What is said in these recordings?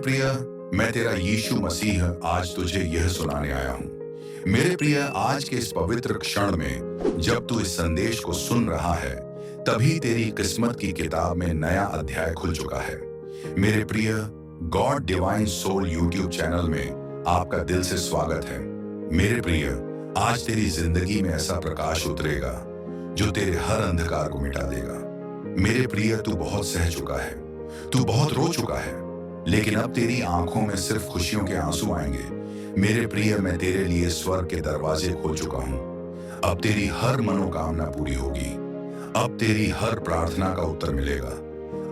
प्रिय, मैं तेरा यीशु मसीह आज तुझे यह सुनाने आया हूँ। मेरे प्रिय, आज के इस पवित्र क्षण में जब तू इस संदेश को सुन रहा है, तभी तेरी किस्मत की किताब में नया अध्याय खुल चुका है। मेरे प्रिय, God Divine Soul YouTube channel में आपका दिल से स्वागत है। मेरे प्रिय, आज तेरी जिंदगी में ऐसा प्रकाश उतरेगा जो तेरे हर अंधकार को मिटा देगा। मेरे प्रिय, तू बहुत सह चुका है, तू बहुत रो चुका है, लेकिन अब तेरी आंखों में सिर्फ खुशियों के आंसू आएंगे। मेरे प्रिय, मैं तेरे लिए स्वर्ग के दरवाजे खोल चुका हूँ। अब तेरी हर मनोकामना पूरी होगी। अब तेरी हर प्रार्थना का उत्तर मिलेगा।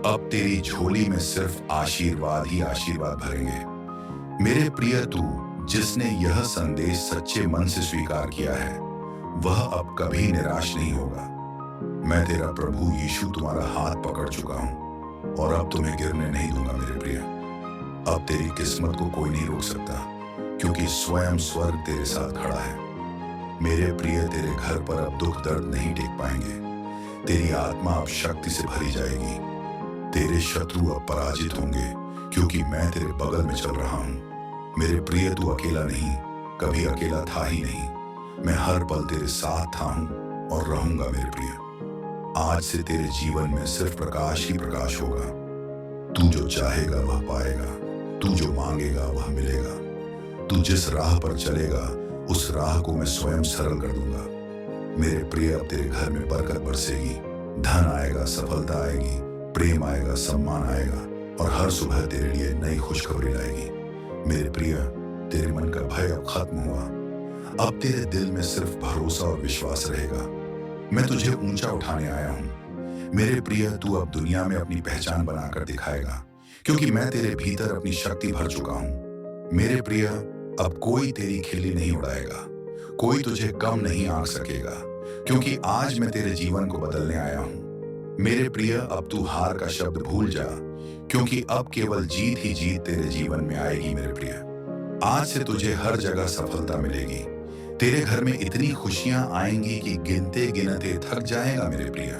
अब तेरी झोली में सिर्फ आशीर्वाद ही आशीर्वाद भरेंगे। मेरे प्रिय, तू जिसने यह संदेश सच्चे मन से स्वीकार किया है, वह अब कभी निराश नहीं होगा। मैं तेरा प्रभु यीशु तुम्हारा हाथ पकड़ चुका हूँ और अब तुम्हें गिरने नहीं दूंगा। मेरे प्रिय, अब तेरी किस्मत को कोई नहीं रोक सकता, क्योंकि स्वयं स्वर्ग तेरे साथ खड़ा है। मेरे प्रिय, तेरे घर पर अब दुख दर्द नहीं टेक पाएंगे। तेरी आत्मा अब शक्ति से भरी जाएगी। तेरे शत्रु अब पराजित होंगे, क्योंकि मैं तेरे बगल में चल रहा हूँ। मेरे प्रिय, तू अकेला नहीं, कभी अकेला था ही नहीं। मैं हर पल तेरे साथ था हूँ और रहूंगा। मेरे प्रिय, आज से तेरे जीवन में सिर्फ प्रकाश ही प्रकाश होगा। तू जो चाहेगा वह पाएगा, तू जो मांगेगा वह मिलेगा। तू जिस राह पर चलेगा उस राह को मैं स्वयं सरल कर दूंगा। मेरे प्रिय, अब तेरे घर में बरकत बरसेगी, धन आएगा, सफलता आएगी, प्रेम आएगा, सम्मान आएगा और हर सुबह तेरे लिए नई खुशखबरी लाएगी। मेरे प्रिय, तेरे मन का भय अब खत्म हुआ। अब तेरे दिल में सिर्फ भरोसा और विश्वास रहेगा। मैं तुझे ऊंचा उठाने आया हूँ। मेरे प्रिय, तू अब दुनिया में अपनी पहचान बनाकर दिखाएगा, क्योंकि मैं तेरे भीतर अपनी शक्ति भर चुका हूँ। मेरे प्रिय, अब कोई तेरी खिल्ली नहीं उड़ाएगा, कोई तुझे कम नहीं आंक सकेगा, क्योंकि आज मैं तेरे जीवन को बदलने आया हूँ। मेरे प्रिय, अब तू हार का शब्द भूल जा, क्योंकि अब केवल जीत ही जीत तेरे जीवन में आएगी। मेरे प्रिय, आज से तुझे हर जगह सफलता मिलेगी। तेरे घर में इतनी खुशियां आएंगी कि गिनते गिनते थक जाएगा। मेरे प्रिय,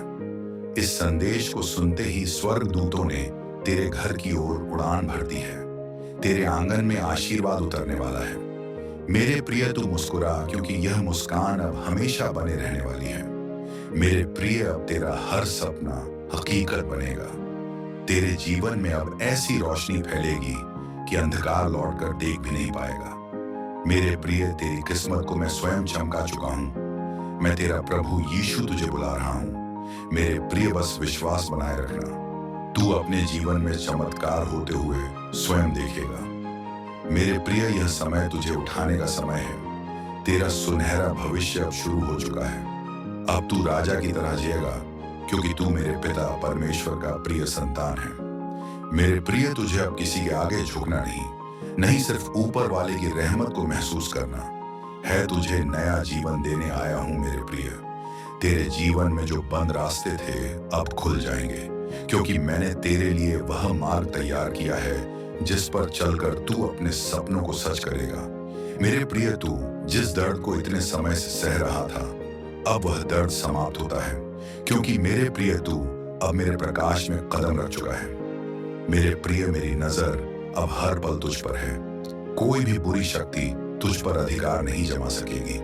इस संदेश को सुनते ही स्वर्ग दूतों ने तेरे घर की ओर उड़ान भर दी है। तेरे आंगन में आशीर्वाद उतरने वाला है। मेरे प्रिय, तू मुस्कुरा, क्योंकि यह मुस्कान अब हमेशा बने रहने वाली है। मेरे प्रिय, अब तेरा हर सपना हकीकत बनेगा। तेरे जीवन में अब ऐसी रोशनी फैलेगी कि अंधकार लौटकर देख भी नहीं पाएगा। मेरे प्रिय, तेरी किस्मत को मैं स्वयं चमका चुका हूँ। मैं तेरा प्रभु यीशु तुझे बुला रहा हूँ। मेरे प्रिय, बस विश्वास बनाए रखना। तू अपने जीवन में चमत्कार होते हुए स्वयं देखेगा। मेरे प्रिय, यह समय तुझे उठाने का समय है। तेरा सुनहरा भविष्य अब शुरू हो चुका है। अब तू राजा की तरह जिएगा, क्योंकि तू मेरे पिता परमेश्वर का प्रिय संतान है। मेरे प्रिय, तुझे अब किसी के आगे झुकना नहीं, सिर्फ ऊपर वाले की रहमत को महसूस करना है। तुझे नया जीवन देने आया हूं। मेरे प्रिय, तेरे जीवन में जो बंद रास्ते थे अब खुल जाएंगे, क्योंकि मैंने तेरे लिए वह मार्ग तैयार किया है जिस पर चलकर तू अपने सपनों को सच करेगा। मेरे प्रिय, तू जिस दर्द को इतने समय से सह रहा था, अब वह दर्द समाप्त होता है, क्योंकि मेरे प्रिय, तू अब मेरे प्रकाश में कदम रख चुका है। मेरे प्रिय, मेरी नजर अब हर पल तुझ पर है। कोई भी बुरी शक्ति तुझ पर अधिकार नहीं जमा सकेगी।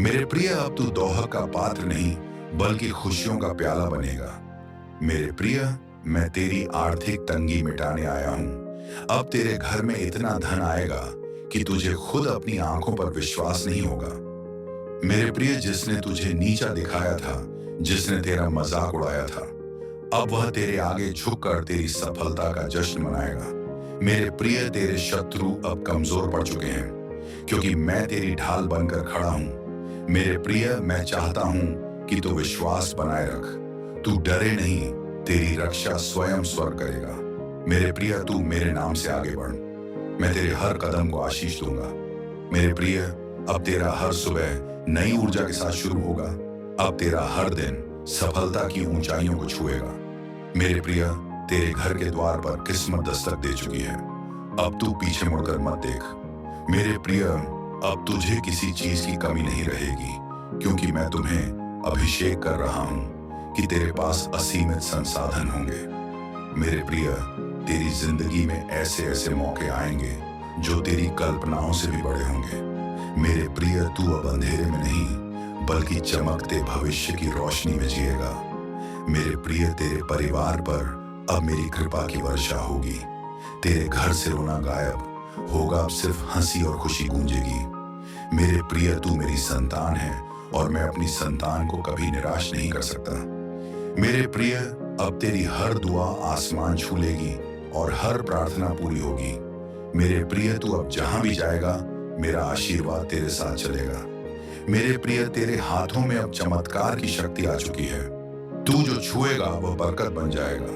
मेरे प्रिय, अब तू दोहक का पात्र नहीं, बल्कि खुशियों का प्याला बनेगा। मेरे प्रिय, मैं तेरी आर्थिक तंगी मिटाने आया हूँ। अब तेरे घर में इतना धन आएगा कि तुझे खुद अपनी आंखों पर विश्वास नहीं होगा। मेरे प्रिय, जिसने तुझे नीचा दिखाया था, जिसने तेरा मजाक उड़ाया था, अब वह तेरे आगे झुककर तेरी सफलता का जश्न मनाएगा। मेरे प्रिय, तेरे शत्रु अब कमजोर पड़ चुके हैं, क्योंकि मैं तेरी ढाल बनकर खड़ा हूँ। मेरे प्रिय, मैं चाहता हूँ कि तू विश्वास बनाए रख। तू डरे नहीं, तेरी रक्षा स्वयं स्वर्ग करेगा। मेरे प्रिय, तू मेरे नाम से आगे बढ़। मैं तेरे हर कदम को आशीष दूंगा। मेरे प्रिय, अब तेरा हर सुबह नई ऊर्जा के साथ शुरू होगा। अब तेरा हर दिन सफलता की ऊंचाइयों को छुएगा। मेरे प्रिय, तेरे घर के द्वार पर किस्मत दस्तक दे चुकी है। अब तू पीछे मुड़कर मत देख। मेरे प्रिय, अब तुझे किसी चीज की कमी नहीं रहेगी, क्योंकि मैं तुम्हें अभिषेक कर रहा हूं कि तेरे पास असीमित संसाधन होंगे। मेरे प्रिय, तेरी जिंदगी में ऐसे ऐसे मौके आएंगे जो तेरी कल्पनाओं से भी बड़े होंगे। मेरे प्रिय, तू अब अंधेरे में नहीं बल्कि चमकते भविष्य की रोशनी में जिएगा। मेरे प्रिय, तेरे परिवार पर अब मेरी कृपा की वर्षा होगी। तेरे घर से रोना गायब होगा, अब सिर्फ हंसी और खुशी गूंजेगी। मेरे प्रिय, तू मेरी संतान है और मैं अपनी संतान को कभी निराश नहीं कर सकता। मेरे प्रिय, अब तेरी हर दुआ आसमान छू लेगी और हर प्रार्थना पूरी होगी। मेरे प्रिय, तू अब जहां भी जाएगा मेरा आशीर्वाद तेरे साथ चलेगा। मेरे प्रिय, तेरे हाथों में अब चमत्कार की शक्ति आ चुकी है। तू जो छुएगा वह बरकत बन जाएगा।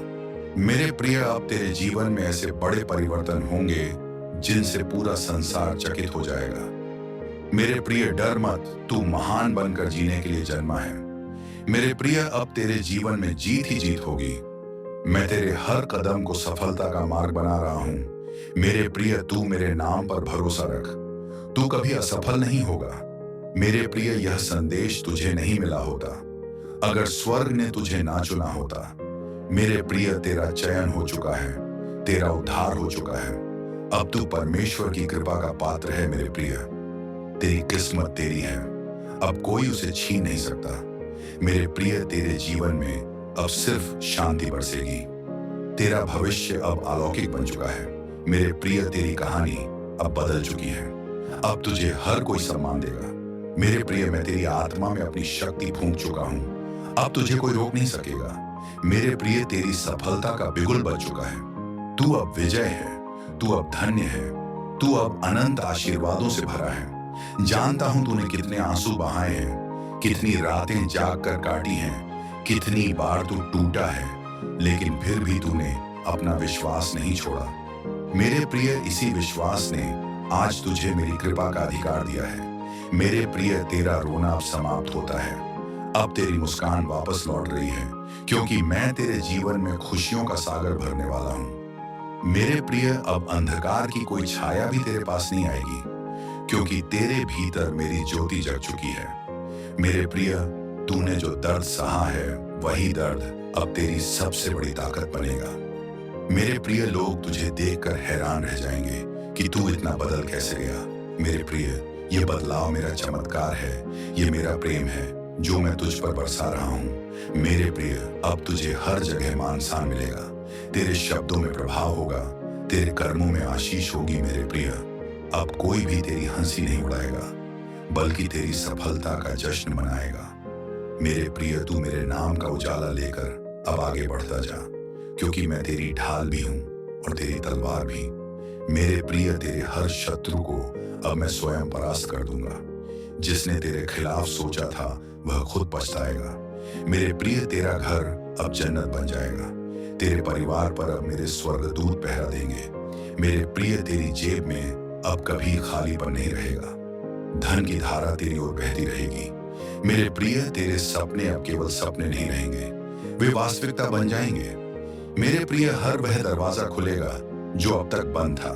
मेरे प्रिय, अब तेरे जीवन में ऐसे बड़े परिवर्तन होंगे जिनसे पूरा संसार चकित हो जाएगा। मेरे प्रिय, डर मत, तू महान बनकर जीने के लिए जन्मा है। मेरे प्रिय, अब तेरे जीवन में जीत ही जीत होगी। मैं तेरे हर कदम को सफलता का मार्ग बना रहा हूं। मेरे प्रिय, तू मेरे नाम पर भरोसा रख, तू कभी असफल नहीं होगा। मेरे प्रिय, यह संदेश तुझे नहीं मिला होता अगर स्वर्ग ने तुझे ना चुना होता। मेरे प्रिय, तेरा चयन हो चुका है, तेरा उद्धार हो चुका है। अब तू परमेश्वर की कृपा का पात्र है। मेरे प्रिय, तेरी किस्मत तेरी है, अब कोई उसे छीन नहीं सकता। मेरे प्रिय, तेरे जीवन में अब सिर्फ शांति बरसेगी। तेरा भविष्य अब अलौकिक बन चुका है। मेरे प्रिय, तेरी कहानी अब बदल चुकी है। अब तुझे हर कोई सम्मान देगा। मेरे प्रिय, मैं तेरी आत्मा में अपनी शक्ति फूंक चुका हूं, अब तुझे कोई रोक नहीं सकेगा। मेरे प्रिय, तेरी सफलता का बिगुल बज चुका है। तू अब विजय है, तू अब धन्य है, तू अब अनंत आशीर्वादों से भरा है। जानता हूं तूने कितने आंसू बहाए हैं, कितनी रातें जाग कर काटी हैं, कितनी बार तू टूटा है, लेकिन फिर भी तूने अपना विश्वास नहीं छोड़ा। मेरे प्रिय, इसी विश्वास ने आज तुझे मेरी कृपा का अधिकार दिया है। मेरे प्रिय, तेरा रोना अब समाप्त होता है, अब तेरी मुस्कान वापस लौट रही है, क्योंकि मैं तेरे जीवन में खुशियों का सागर भरने वाला हूं। मेरे प्रिय, अब अंधकार की कोई छाया भी तेरे पास नहीं आएगी, क्योंकि तेरे भीतर मेरी ज्योति जग चुकी है। मेरे प्रिय, तूने जो दर्द सहा है वही दर्द अब तेरी सबसे बड़ी ताकत बनेगा। मेरे प्रिय, लोग तुझे देखकर हैरान रह जाएंगे कि तू इतना बदल कैसे गया। मेरे प्रिय, ये बदलाव मेरा चमत्कार है, ये मेरा प्रेम है जो मैं तुझ पर बरसा रहा हूं। मेरे प्रिय, अब तुझे हर जगह मान सम्मान मिलेगा, तेरे शब्दों में प्रभाव होगा, तेरे कर्मों में आशीष होगी। मेरे प्रिय, अब कोई भी तेरी हंसी नहीं उड़ाएगा, बल्कि तेरी सफलता का जश्न मनाएगा। मेरे प्रिय, तू मेरे नाम का उजाला लेकर अब आगे बढ़ता जा, क्योंकि मैं तेरी ढाल भी हूं और तेरी तलवार भी। मेरे प्रिय, तेरे हर शत्रु को अब मैं स्वयं परास्त कर दूंगा। जिसने तेरे खिलाफ सोचा था वह खुद पछताएगा। मेरे प्रिय, तेरा घर अब जन्नत बन जाएगा। तेरे परिवार पर अब मेरे स्वर्गदूत पहरा देंगे। मेरे प्रिय, तेरी जेब में अब कभी खालीपन नहीं रहेगा, धन की धारा तेरी ओर बहती रहेगी। मेरे प्रिय, तेरे सपने अब केवल सपने नहीं रहेंगे, वे वास्तविकता बन जाएंगे। मेरे प्रिय, हर वह दरवाजा खुलेगा जो अब तक बंद था,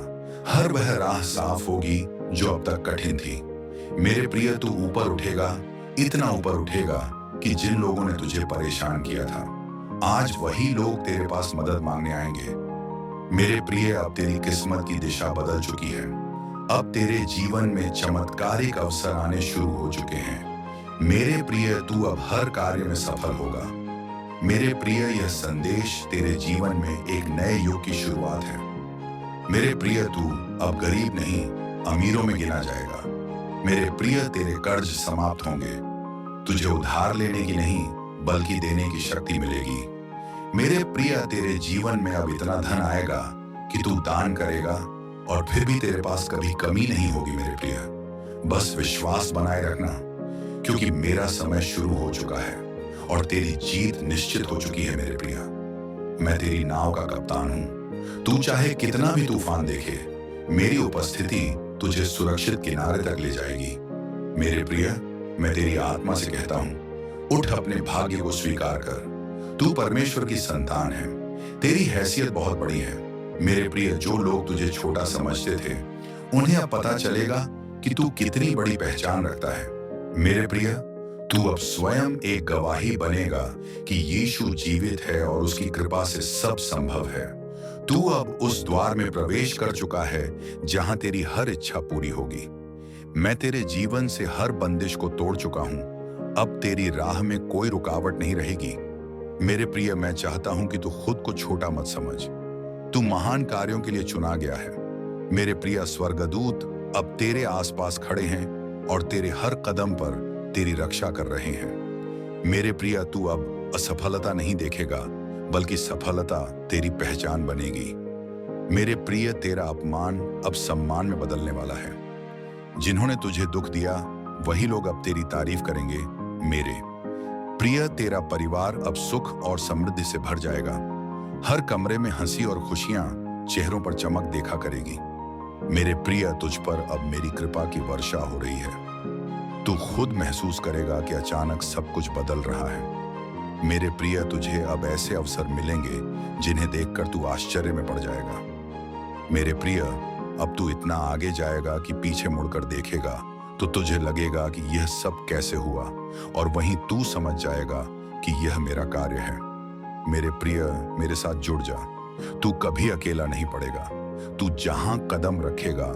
हर वह राह साफ होगी जो अब तक कठिन थी। मेरे प्रिय, तू ऊपर उठेगा, इतना ऊपर उठेगा कि जिन लोगों ने तुझे परेशान किया था आज वही लोग तेरे पास मदद मांगने आएंगे। मेरे प्रिय, अब तेरी किस्मत की दिशा बदल चुकी है, अब तेरे जीवन में चमत्कारिक अवसर आने शुरू हो चुके हैं। मेरे प्रिय, तू अब हर कार्य में सफल होगा। मेरे प्रिय, यह संदेश तेरे जीवन में एक नए युग की शुरुआत है। मेरे प्रिय, तू अब गरीब नहीं अमीरों में गिना जाएगा। मेरे प्रिय, तेरे कर्ज समाप्त होंगे, तुझे उधार लेने की नहीं बल्कि देने की शक्ति मिलेगी। मेरे प्रिय, तेरे जीवन में अब इतना धन आएगा कि तू दान करेगा और फिर भी तेरे पास कभी कमी नहीं होगी। मेरे प्रिय, बस विश्वास बनाए रखना, क्योंकि मेरा समय शुरू हो चुका है और तेरी जीत निश्चित हो चुकी है। मेरे प्रिय, मैं तेरी नाव का कप्तान हूं। तू चाहे कितना भी तूफान देखे, मेरी उपस्थिति तुझे सुरक्षित किनारे तक ले जाएगी। मेरे प्रिय, मैं तेरी आत्मा से कहता हूं, उठ, अपने भाग्य को स्वीकार कर। तू परमेश्वर की संतान है, तेरी हैसियत बहुत बड़ी है। मेरे प्रिय, जो लोग तुझे छोटा समझते थे उन्हें अब पता चलेगा कि तू कितनी बड़ी पहचान रखता है। मेरे प्रिय, तू अब स्वयं एक गवाही बनेगा कि यीशु जीवित है और उसकी कृपा से सब संभव है। तू अब उस द्वार में प्रवेश कर चुका है जहां तेरी हर इच्छा पूरी होगी। मैं तेरे जीवन से हर बंदिश को तोड़ चुका हूं। अब तेरी राह में कोई रुकावट नहीं रहेगी। मेरे प्रिय, मैं चाहता हूं कि तू खुद को छोटा मत समझ। तू महान कार्यों के लिए चुना गया है। मेरे प्रिय, स्वर्गदूत अब तेरे आसपास खड़े हैं और तेरे हर कदम पर तेरी रक्षा कर रहे हैं। मेरे प्रिय, तू अब असफलता नहीं देखेगा, बल्कि सफलता तेरी पहचान बनेगी। मेरे प्रिय, तेरा अपमान अब सम्मान में बदलने वाला है। जिन्होंने तुझे दुख दिया वही लोग अब तेरी तारीफ करेंगे। मेरे प्रिय, तेरा परिवार अब सुख और समृद्धि से भर जाएगा। हर कमरे में हंसी और खुशियां चेहरों पर चमक देखा करेगी। मेरे प्रिय, तुझ पर अब मेरी कृपा की वर्षा हो रही है। तू खुद महसूस करेगा कि अचानक सब कुछ बदल रहा है। मेरे प्रिय, तुझे अब ऐसे अवसर मिलेंगे जिन्हें देखकर तू आश्चर्य में पड़ जाएगा। मेरे प्रिय, अब तू इतना आगे जाएगा कि पीछे मुड़कर देखेगा तो तुझे लगेगा कि यह सब कैसे हुआ, और वहीं तू समझ जाएगा कि यह मेरा कार्य है। मेरे प्रिय, मेरे साथ जुड़ जा। तू कभी अकेला नहीं पड़ेगा। तू जहां कदम रखेगा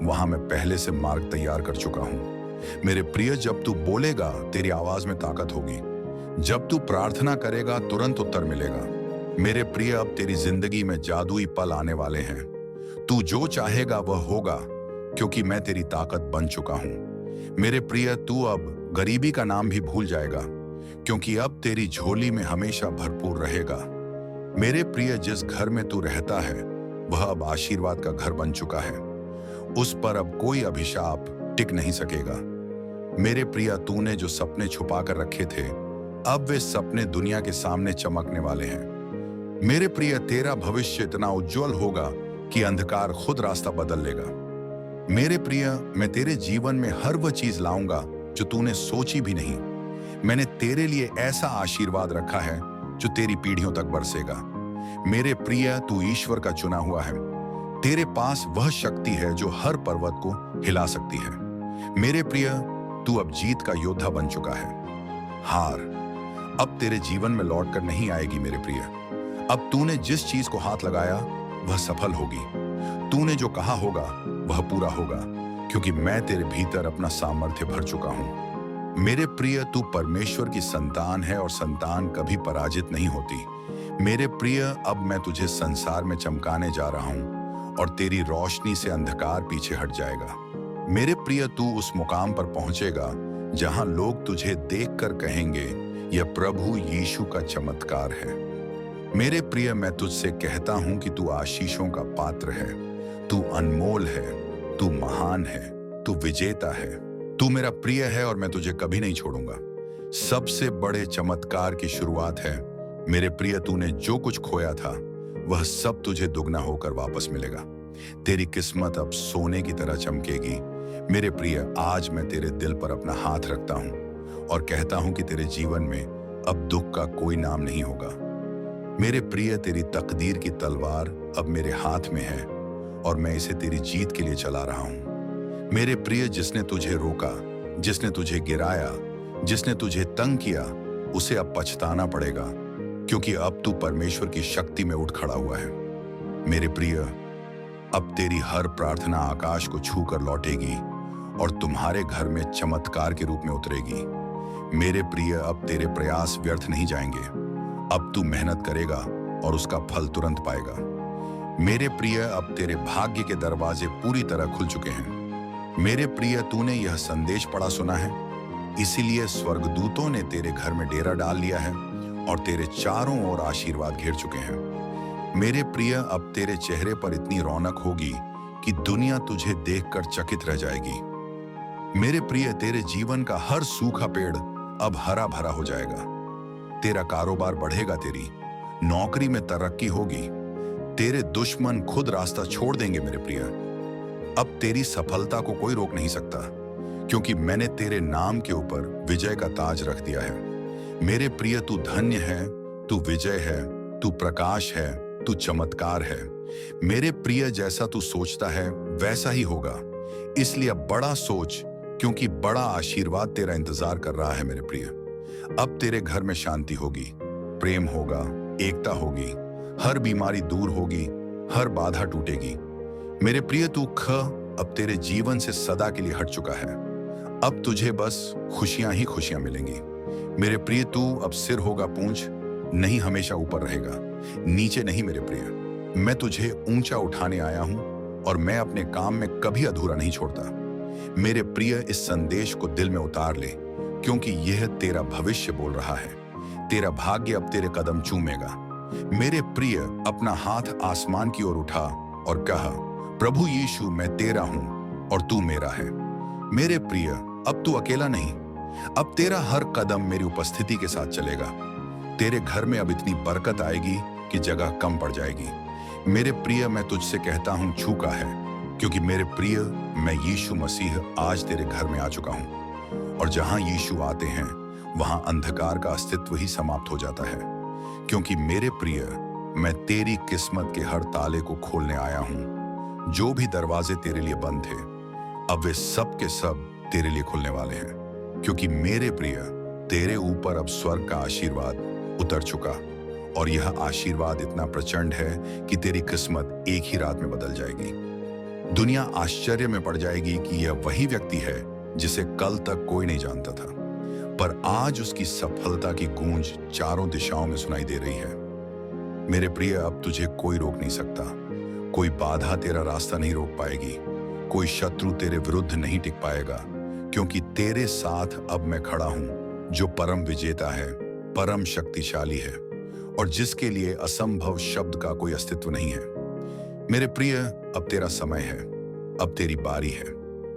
वहां मैं पहले से मार्ग तैयार कर चुका हूं। मेरे प्रिय, जब तू बोलेगा तेरी आवाज में ताकत होगी। जब तू प्रार्थना करेगा तुरंत उत्तर मिलेगा। मेरे प्रिय, अब तेरी जिंदगी में जादुई पल आने वाले हैं। तू जो चाहेगा वह होगा, क्योंकि मैं तेरी ताकत बन चुका हूं। मेरे प्रिय, तू अब गरीबी का नाम भी भूल जाएगा, क्योंकि अब तेरी झोली में हमेशा भरपूर रहेगा। मेरे प्रिय, जिस घर में तू रहता है वह अब आशीर्वाद का घर बन चुका है। उस पर अब कोई अभिशाप टिक नहीं सकेगा। मेरे प्रिय, तूने जो सपने छुपा कर रखे थे अब वे सपने दुनिया के सामने चमकने वाले हैं। मेरे प्रिय, तेरा भविष्य इतना उज्जवल होगा कि अंधकार खुद रास्ता बदल लेगा। मेरे प्रिय, मैं तेरे जीवन में हर वह चीज लाऊंगा जो तूने सोची भी नहीं। मैंने तेरे लिए ऐसा आशीर्वाद रखा है जो तेरी पीढ़ियों तक बरसेगा। मेरे प्रिय, तू ईश्वर का चुना हुआ है। तेरे पास वह शक्ति है जो हर पर्वत को हिला सकती है। मेरे प्रिय, तू अब जीत का योद्धा बन चुका है। हार अब तेरे जीवन में लौट कर नहीं आएगी। मेरे प्रिय, अब तूने जिस चीज को हाथ लगाया वह सफल होगी। तूने जो कहा होगा वह पूरा होगा, क्योंकि मैं तेरे भीतर अपना सामर्थ्य भर चुका हूं। मेरे प्रिय, तू परमेश्वर की संतान है और संतान कभी पराजित नहीं होती। मेरे प्रिय, अब मैं तुझे संसार में चमकाने जा रहा हूं और तेरी रोशनी से अंधकार पीछे हट जाएगा। मेरे प्रिय, तू उस मुकाम पर पहुंचेगा जहां लोग तुझे देखकर कहेंगे, यह प्रभु यीशु का चमत्कार है। मेरे प्रिय, मैं तुझसे कहता हूं कि तू आशीषों का पात्र है। तू अनमोल है, तू महान है, तू विजेता है। तू मेरा प्रिय है और मैं तुझे कभी नहीं छोड़ूंगा। सबसे बड़े चमत्कार की शुरुआत है। मेरे प्रिय, तूने जो कुछ खोया था वह सब तुझे दुगना होकर वापस मिलेगा। तेरी किस्मत अब सोने की तरह चमकेगी। मेरे प्रिय, आज मैं तेरे दिल पर अपना हाथ रखता हूं और कहता हूं कि तेरे जीवन में अब दुख का कोई नाम नहीं होगा। मेरे प्रिय, तेरी तकदीर की तलवार अब मेरे हाथ में है और मैं इसे तेरी जीत के लिए चला रहा हूं। मेरे प्रिय, जिसने तुझे रोका, जिसने तुझे गिराया, जिसने तुझे तंग किया, उसे अब पछताना पड़ेगा, क्योंकि अब तू परमेश्वर की शक्ति में उठ खड़ा हुआ है। मेरे प्रिय, अब तेरी हर प्रार्थना आकाश को छूकर लौटेगी और तुम्हारे घर में चमत्कार के रूप में उतरेगी। मेरे प्रिय, अब तेरे प्रयास व्यर्थ नहीं जाएंगे। अब तू मेहनत करेगा और उसका फल तुरंत पाएगा। मेरे प्रिय, अब तेरे भाग्य के दरवाजे पूरी तरह खुल चुके हैं। मेरे प्रिय, तूने यह संदेश पढ़ा सुना है, इसीलिए स्वर्गदूतों ने तेरे घर में डेरा डाल लिया है और तेरे चारों ओर आशीर्वाद घेर चुके हैं। मेरे प्रिय, अब तेरे चेहरे पर इतनी रौनक होगी कि दुनिया तुझे देखकर चकित रह जाएगी। मेरे प्रिय, तेरे जीवन का हर सूखा पेड़ अब हरा भरा हो जाएगा। तेरा कारोबार बढ़ेगा, तेरी नौकरी में तरक्की होगी, तेरे दुश्मन खुद रास्ता छोड़ देंगे। मेरे प्रिय, अब तेरी सफलता को कोई रोक नहीं सकता, क्योंकि मैंने तेरे नाम के ऊपर विजय का ताज रख दिया है। मेरे प्रिय, तू धन्य है, तू विजय है, तू प्रकाश है, तू चमत्कार है। मेरे प्रिय, जैसा तू सोचता है वैसा ही होगा, इसलिए अब बड़ा सोच, क्योंकि बड़ा आशीर्वाद तेरा इंतजार कर रहा है। मेरे प्रिय, अब तेरे घर में शांति होगी, प्रेम होगा, एकता होगी, हर बीमारी दूर होगी हर बाधा टूटेगी। मेरे प्रिय, तू ख अब तेरे जीवन से सदा के लिए हट चुका है। अब तुझे बस खुशियां ही खुशियां मिलेंगी। मेरे प्रिय, तू अब सिर होगा पूंछ, नहीं हमेशा ऊपर रहेगा, नीचे नहीं। मेरे प्रिय, मैं तुझे ऊंचा उठाने आया हूं और मैं अपने काम में कभी अधूरा नहीं छोड़ता। मेरे प्रिय, इस संदेश को दिल में उतार ले, क्योंकि यह तेरा भविष्य बोल रहा है। तेरा भाग्य अब तेरे कदम चूमेगा। मेरे प्रिय, अपना हाथ आसमान की ओर उठा और कहा, प्रभु यीशु, मैं तेरा हूं और तू मेरा है। मेरे प्रिय, अब तू अकेला नहीं। अब तेरा हर कदम मेरी उपस्थिति के साथ चलेगा। तेरे घर में अब इतनी बरकत आएगी कि जगह कम पड़ जाएगी। मेरे प्रिय, मैं तुझसे कहता हूं, छूका है, क्योंकि मेरे प्रिय, मैं यीशु मसीह आज तेरे घर में आ चुका हूं। और जहां यीशु आते हैं वहां अंधकार का अस्तित्व ही समाप्त हो जाता है। क्योंकि मेरे प्रिय, मैं तेरी किस्मत के हर ताले को खोलने आया हूं। जो भी दरवाजे तेरे लिए बंद थे, अब वे सब के सब तेरे लिए खुलने वाले हैं। क्योंकि मेरे प्रिय, तेरे ऊपर अब स्वर्ग का आशीर्वाद उतर चुका, और यह आशीर्वाद इतना प्रचंड है कि तेरी किस्मत एक ही रात में बदल जाएगी। दुनिया आश्चर्य में पड़ जाएगी कि यह वही व्यक्ति है जिसे कल तक कोई नहीं जानता था, पर आज उसकी सफलता की गूंज चारों दिशाओं में सुनाई दे रही है। मेरे प्रिय, अब तुझे कोई रोक नहीं सकता। कोई बाधा तेरा रास्ता नहीं रोक पाएगी। कोई शत्रु तेरे विरुद्ध नहीं टिक पाएगा, क्योंकि तेरे साथ अब मैं खड़ा हूं, जो परम विजेता है, परम शक्तिशाली है, और जिसके लिए असंभव शब्द का कोई अस्तित्व नहीं है। मेरे प्रिय, अब तेरा समय है, अब तेरी बारी है।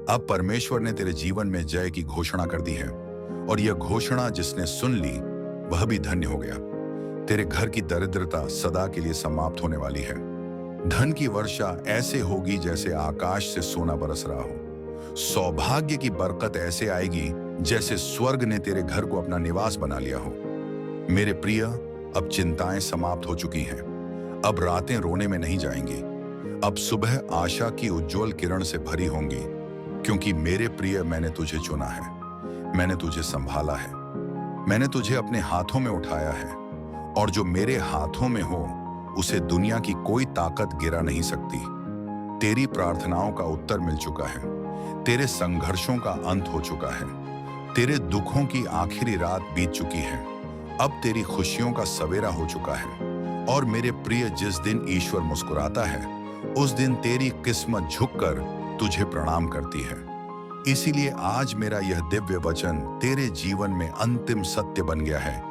अब परमेश्वर ने तेरे जीवन में जय की घोषणा कर दी है, और यह घोषणा जिसने सुन ली वह भी धन्य हो गया। तेरे घर की दरिद्रता सदा के लिए समाप्त होने वाली है। धन की वर्षा ऐसे होगी जैसे आकाश से सोना बरस रहा हो। सौभाग्य की बरकत ऐसे आएगी जैसे स्वर्ग ने तेरे घर को अपना निवास बना लिया हो। मेरे प्रिय, अब चिंताएं समाप्त हो चुकी हैं। अब रातें रोने में नहीं जाएंगी। अब सुबह आशा की उज्जवल किरण से भरी होंगी, क्योंकि मेरे प्रिय, मैंने तुझे चुना है, मैंने तुझे संभाला है, मैंने तुझे अपने हाथों में उठाया है, और जो मेरे हाथों में हो उसे दुनिया की कोई ताकत गिरा नहीं सकती। तेरी प्रार्थनाओं का उत्तर मिल चुका है। तेरे संघर्षों का अंत हो चुका है। तेरे दुखों की आखिरी रात बीत चुकी है। अब तेरी खुशियों का सवेरा हो चुका है। और मेरे प्रिय, जिस दिन ईश्वर मुस्कुराता है, उस दिन तेरी किस्मत झुककर तुझे प्रणाम करती है। इसीलिए आज मेरा यह दिव्य वचन तेरे जीवन में अंतिम सत्य बन गया है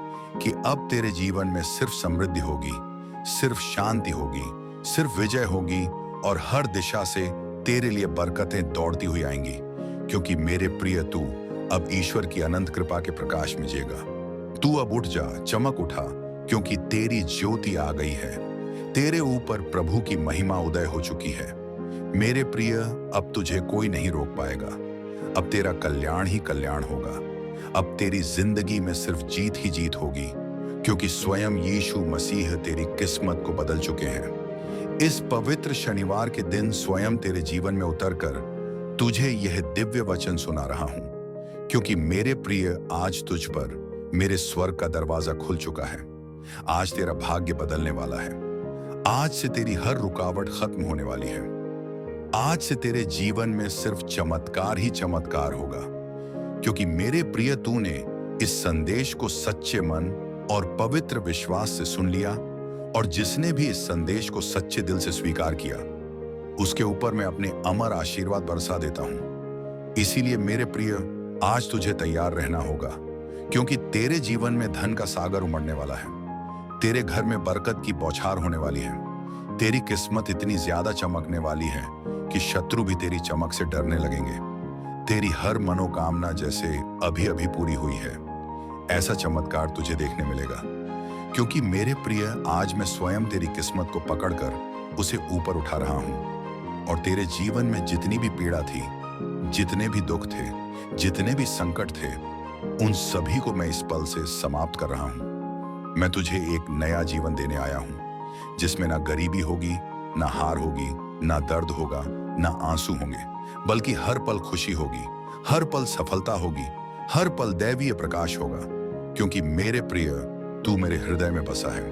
कि अब तेरे जीवन में सिर्फ समृद्धि होगी, सिर्फ शांति होगी, सिर्फ विजय होगी, और हर दिशा से तेरे लिए बरकतें दौड़ती हुई आएंगी। क्योंकि मेरे प्रिय, तू अब ईश्वर की अनंत कृपा के प्रकाश में जिएगा। तू अब उठ जा, चमक उठा, क्योंकि तेरी ज्योति आ गई है। तेरे ऊपर प्रभु की महिमा उदय हो चुकी है। मेरे प्रिय, अब तुझे कोई नहीं रोक पाएगा। अब तेरा कल्याण ही कल्याण होगा। अब तेरी जिंदगी में सिर्फ जीत ही जीत होगी, क्योंकि स्वयं यीशु मसीह तेरी किस्मत को बदल चुके हैं। इस पवित्र शनिवार के दिन स्वयं तेरे जीवन में उतरकर तुझे यह दिव्य वचन सुना रहा हूं, क्योंकि मेरे प्रिय, आज तुझ पर मेरे स्वर्ग का दरवाजा खुल चुका है। आज तेरा भाग्य बदलने वाला है। आज से तेरी हर रुकावट खत्म होने वाली है। आज से तेरे जीवन में सिर्फ चमत्कार ही चमत्कार होगा, क्योंकि मेरे प्रिय, तूने इस संदेश को सच्चे मन और पवित्र विश्वास से सुन लिया, और जिसने भी इस संदेश को सच्चे दिल से स्वीकार किया, उसके ऊपर मैं अपने अमर आशीर्वाद बरसा देता हूं। इसीलिए मेरे प्रिय, आज तुझे तैयार रहना होगा, क्योंकि तेरे जीवन में धन का सागर उमड़ने वाला है। तेरे घर में बरकत की बौछार होने वाली है। तेरी किस्मत इतनी ज्यादा चमकने वाली है कि शत्रु भी तेरी चमक से डरने लगेंगे। तेरी हर मनोकामना जैसे अभी अभी पूरी हुई है, ऐसा चमत्कार तुझे देखने मिलेगा। क्योंकि मेरे प्रिय, आज मैं स्वयं तेरी किस्मत को पकड़कर उसे ऊपर उठा रहा हूं, और तेरे जीवन में जितनी भी पीड़ा थी, जितने भी दुख थे, जितने भी संकट थे, उन सभी को मैं इस पल से समाप्त कर रहा हूं। मैं तुझे एक नया जीवन देने आया हूं, जिसमें ना गरीबी होगी, ना हार होगी, ना दर्द होगा, ना आंसू होंगे, बल्कि हर पल खुशी होगी, हर पल सफलता होगी, हर पल दैवीय प्रकाश होगा। क्योंकि मेरे प्रिय, तू मेरे हृदय में बसा है।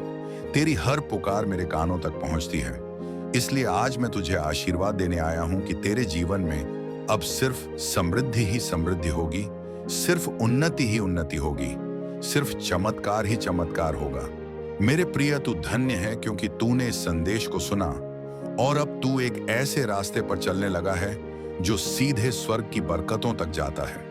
तेरी हर पुकार मेरे कानों तक पहुंचती है। इसलिए आज मैं तुझे आशीर्वाद देने आया हूं कि तेरे जीवन में अब सिर्फ समृद्धि ही समृद्धि होगी, सिर्फ उन्नति ही उन्नति होगी, सिर्फ चमत्कार ही चमत्कार होगा। मेरे प्रिय, तू धन्य है क्योंकि तूने इस संदेश को सुना और अब तू एक ऐसे रास्ते पर चलने लगा है जो सीधे स्वर्ग की बरकतों तक जाता है।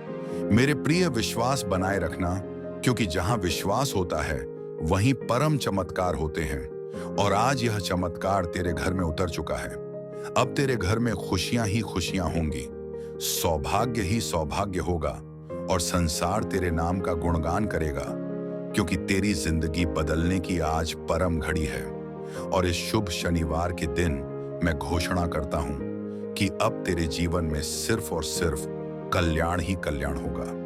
मेरे प्रिय, विश्वास बनाए रखना, क्योंकि जहां विश्वास होता है वहीं परम चमत्कार होते हैं। और आज यह चमत्कार तेरे घर में उतर चुका है। अब तेरे घर में खुशियां ही खुशियां होंगी, सौभाग्य ही सौभाग्य होगा और संसार तेरे नाम का गुणगान करेगा, क्योंकि तेरी जिंदगी बदलने की आज परम घड़ी है। और इस शुभ शनिवार के दिन मैं घोषणा करता हूं कि अब तेरे जीवन में सिर्फ और सिर्फ कल्याण ही कल्याण होगा।